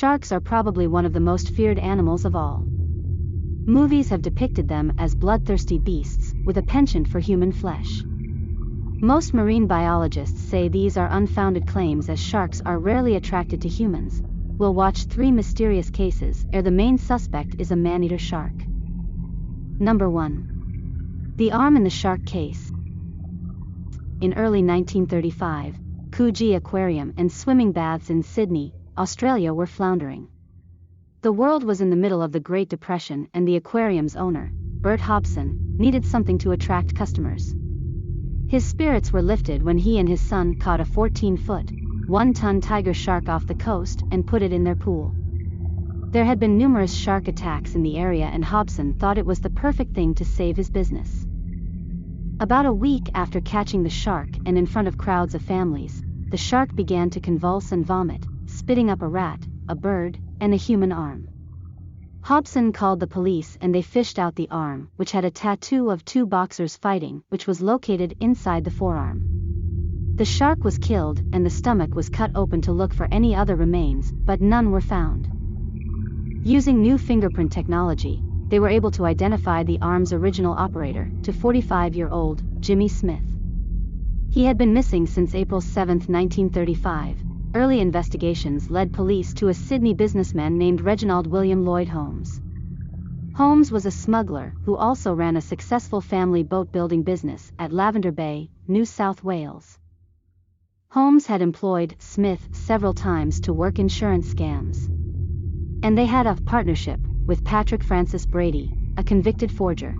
Sharks are probably one of the most feared animals of all. Movies have depicted them as bloodthirsty beasts with a penchant for human flesh. Most marine biologists say these are unfounded claims, as sharks are rarely attracted to humans. We'll watch 3 mysterious cases where the main suspect is a man-eater shark. Number 1. The arm in the shark case. In early 1935, Coogee Aquarium and swimming baths in Sydney, Australia were floundering. The world was in the middle of the Great Depression, and the aquarium's owner, Bert Hobson, needed something to attract customers. His spirits were lifted when he and his son caught a 14-foot, 1-ton tiger shark off the coast and put it in their pool. There had been numerous shark attacks in the area, and Hobson thought it was the perfect thing to save his business. About a week after catching the shark and in front of crowds of families, the shark began to convulse and vomit, spitting up a rat, a bird, and a human arm. Hobson called the police, and they fished out the arm, which had a tattoo of 2 boxers fighting, which was located inside the forearm. The shark was killed, and the stomach was cut open to look for any other remains, but none were found. Using new fingerprint technology, they were able to identify the arm's original operator, to 45-year-old Jimmy Smith. He had been missing since April 7, 1935. Early investigations led police to a Sydney businessman named Reginald William Lloyd Holmes. Holmes was a smuggler who also ran a successful family boat-building business at Lavender Bay, New South Wales. Holmes had employed Smith several times to work insurance scams. And they had a partnership with Patrick Francis Brady, a convicted forger.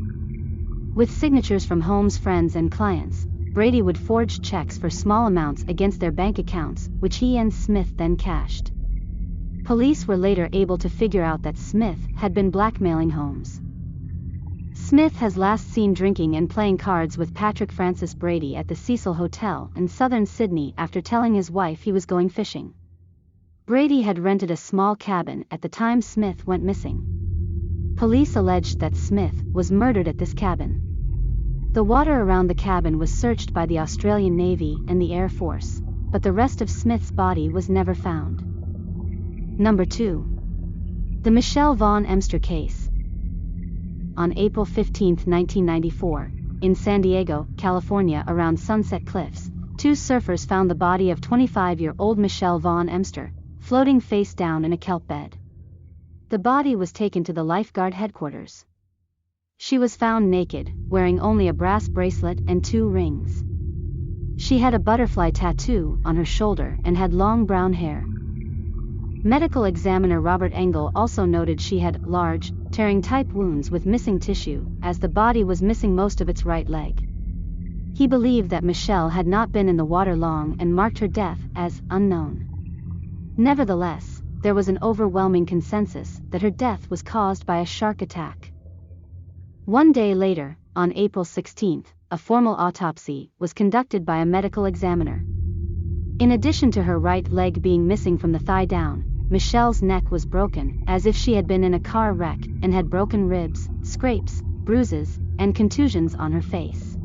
With signatures from Holmes' friends and clients, Brady would forge checks for small amounts against their bank accounts, which he and Smith then cashed. Police were later able to figure out that Smith had been blackmailing Holmes. Smith has last seen drinking and playing cards with Patrick Francis Brady at the Cecil Hotel in southern Sydney after telling his wife he was going fishing. Brady had rented a small cabin at the time Smith went missing. Police alleged that Smith was murdered at this cabin. The water around the cabin was searched by the Australian Navy and the Air Force, but the rest of Smith's body was never found. Number 2. The Michelle Vaughn Emster case. On April 15, 1994, in San Diego, California, around Sunset Cliffs, 2 surfers found the body of 25-year-old Michelle Vaughn Emster, floating face down in a kelp bed. The body was taken to the lifeguard headquarters. She was found naked, wearing only a brass bracelet and 2 rings. She had a butterfly tattoo on her shoulder and had long brown hair. Medical examiner Robert Engel also noted she had large, tearing-type wounds with missing tissue, as the body was missing most of its right leg. He believed that Michelle had not been in the water long and marked her death as unknown. Nevertheless, there was an overwhelming consensus that her death was caused by a shark attack. 1 day later, on April 16, a formal autopsy was conducted by a medical examiner. In addition to her right leg being missing from the thigh down, Michelle's neck was broken, as if she had been in a car wreck, and had broken ribs, scrapes, bruises, and contusions on her face.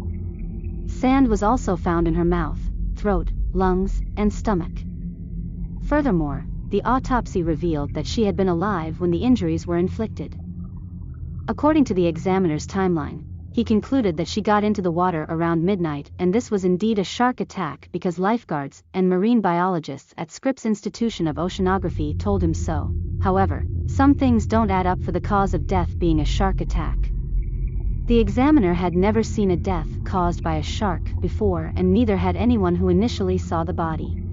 Sand was also found in her mouth, throat, lungs, and stomach. Furthermore, the autopsy revealed that she had been alive when the injuries were inflicted. According to the examiner's timeline, he concluded that she got into the water around midnight, and this was indeed a shark attack because lifeguards and marine biologists at Scripps Institution of Oceanography told him so. However, some things don't add up for the cause of death being a shark attack. The examiner had never seen a death caused by a shark before, and neither had anyone who initially saw the body.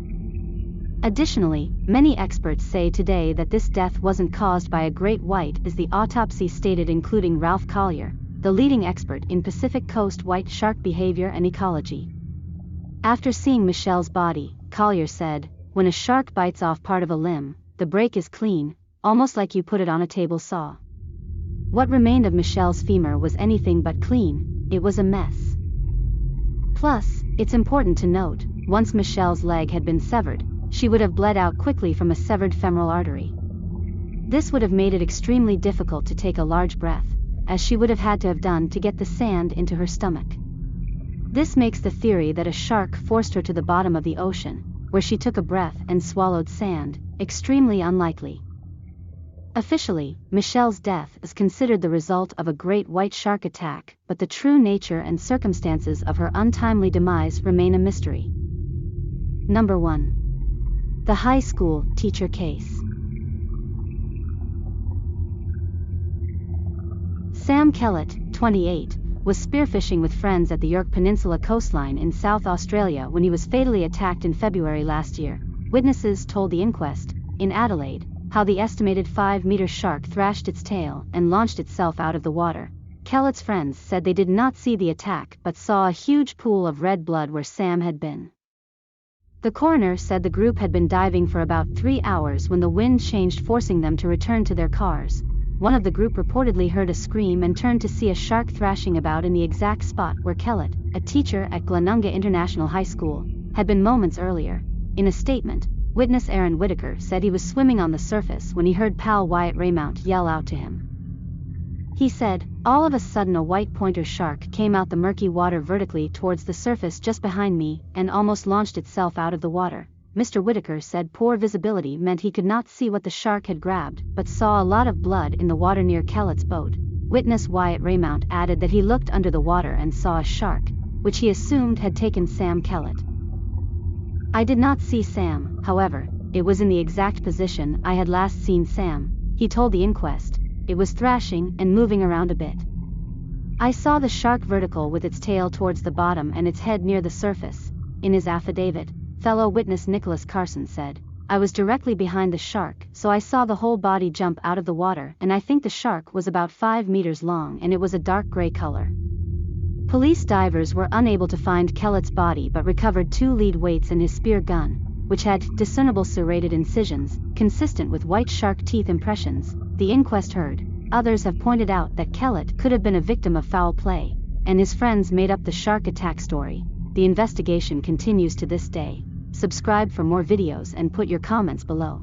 Additionally, many experts say today that this death wasn't caused by a great white, as the autopsy stated, including Ralph Collier, the leading expert in Pacific Coast white shark behavior and ecology. After seeing Michelle's body, Collier said, "When a shark bites off part of a limb, the break is clean, almost like you put it on a table saw. What remained of Michelle's femur was anything but clean, it was a mess." Plus, it's important to note, once Michelle's leg had been severed, she would have bled out quickly from a severed femoral artery. This would have made it extremely difficult to take a large breath, as she would have had to have done to get the sand into her stomach. This makes the theory that a shark forced her to the bottom of the ocean, where she took a breath and swallowed sand, extremely unlikely. Officially, Michelle's death is considered the result of a great white shark attack, but the true nature and circumstances of her untimely demise remain a mystery. Number 1. The high school teacher case. Sam Kellett, 28, was spearfishing with friends at the York Peninsula coastline in South Australia when he was fatally attacked in February last year. Witnesses told the inquest, in Adelaide, how the estimated 5-meter shark thrashed its tail and launched itself out of the water. Kellett's friends said they did not see the attack but saw a huge pool of red blood where Sam had been. The coroner said the group had been diving for about 3 hours when the wind changed, forcing them to return to their cars. One of the group reportedly heard a scream and turned to see a shark thrashing about in the exact spot where Kellett, a teacher at Glenunga International High School, had been moments earlier. In a statement, witness Aaron Whitaker said he was swimming on the surface when he heard pal Wyatt Raymount yell out to him. He said, "All of a sudden a white pointer shark came out the murky water vertically towards the surface just behind me and almost launched itself out of the water." Mr. Whitaker said poor visibility meant he could not see what the shark had grabbed, but saw a lot of blood in the water near Kellett's boat. Witness Wyatt Raymount added that he looked under the water and saw a shark, which he assumed had taken Sam Kellett. "I did not see Sam, however, it was in the exact position I had last seen Sam," he told the inquest. "It was thrashing and moving around a bit. I saw the shark vertical with its tail towards the bottom and its head near the surface." In his affidavit, fellow witness Nicholas Carson said, "I was directly behind the shark, so I saw the whole body jump out of the water, and I think the shark was about 5 meters long and it was a dark gray color." Police divers were unable to find Kellett's body but recovered 2 lead weights and his spear gun, which had discernible serrated incisions, consistent with white shark teeth impressions, the inquest heard. Others have pointed out that Kellett could have been a victim of foul play, and his friends made up the shark attack story. The investigation continues to this day. Subscribe for more videos and put your comments below.